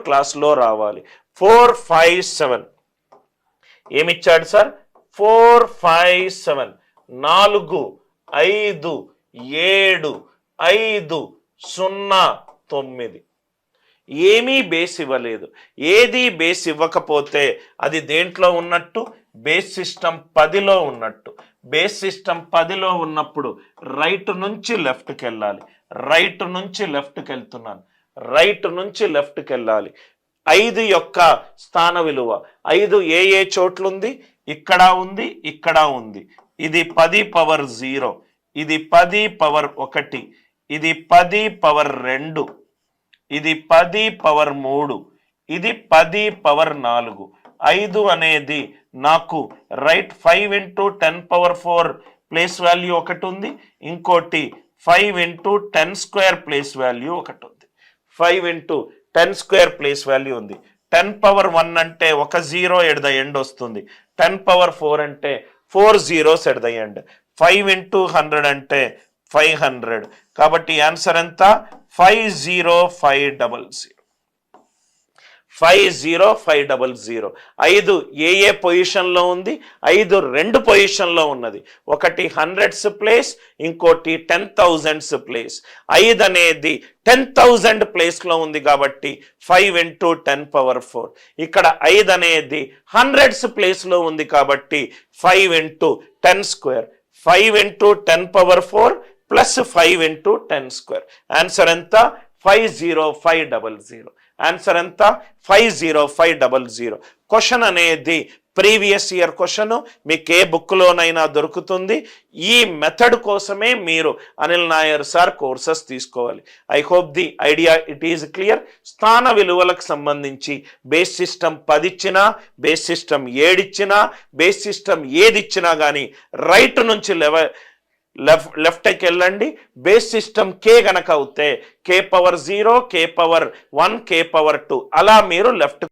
క్లాస్లో రావాలి. 4 5 7 ఏమిచ్చాడు సార్? 4 5 7 4 5 7 5 0 9. ఏమీ బేస్ ఇవ్వలేదు. ఏది బేస్ ఇవ్వకపోతే అది దేంట్లో ఉన్నట్టు? బేస్ సిస్టమ్ 10లో ఉన్నట్టు. బేస్ సిస్టమ్ 10లో ఉన్నప్పుడు రైట్ నుంచి లెఫ్ట్కి వెళ్ళాలి. రైట్ నుంచి లెఫ్ట్కి వెళ్తున్నాను. రైట్ నుంచి లెఫ్ట్కి వెళ్ళాలి. 5 యొక్క స్థాన విలువ 5 ఏ చోట్లుంది? ఇక్కడ ఉంది, ఇక్కడ ఉంది. ఇది 10 పవర్ 0, ఇది 10 పవర్ 1, ఇది 10 పవర్ 2, ఇది 10 పవర్ 3, ఇది 10 పవర్ 4. 5 అనేది నాకు right 5 into 10 power 4 place value ఒకటి ఉంది. ఇంకోటి 5 ఇంటూ 10 స్క్వేర్ ప్లేస్ వాల్యూ ఒకటి ఉంది. 5 ఇంటూ 10 స్క్వేర్ ప్లేస్ వాల్యూ ఉంది. 10 పవర్ 1 అంటే ఒక 0 ఎట్ ద ఎండ్ వస్తుంది. 10 పవర్ 4 అంటే 4 zeros at the end. 5 into 100 అంటే 500. కాబట్టి ఆన్సర్ ఎంత? 50500. 50500. 5 ఏ పొజిషన్లో ఉంది? 5 2 పొజిషన్లో ఉన్నది. ఒకటి 100s ప్లేస్, ఇంకోటి 10,000s ప్లేస్. 5 అనేది 10,000 ప్లేస్లో ఉంది కాబట్టి 5 ఇంటూ 10 పవర్ 4. ఇక్కడ 5 అనేది 100s ప్లేస్లో ఉంది కాబట్టి 5 into 10 square. 5 into 10 power 4 plus 5 into 10 square. Answer ఎంత? 50500. ఆన్సర్ ఎంత? 50500. క్వశ్చన్ అనేది ప్రీవియస్ ఇయర్ క్వశ్చన్, మీకు ఏ బుక్లోనైనా దొరుకుతుంది. ఈ మెథడ్ కోసమే మీరు అనిల్ నాయర్ సార్ కోర్సెస్ తీసుకోవాలి. I hope the idea it is clear. స్థాన విలువలకు సంబంధించి బేస్ సిస్టమ్ 10 ఇచ్చినా, బేస్ సిస్టమ్ 7 ఇచ్చినా, బేస్ సిస్టమ్ ఏది ఇచ్చినా కానీ రైట్ నుంచి లెఫ్ట్కి వెళ్ళండి. బేస్ సిస్టమ్ కే గనక అవుతే K power 0, K power 1, K power 2 అలా మీరు లెఫ్ట్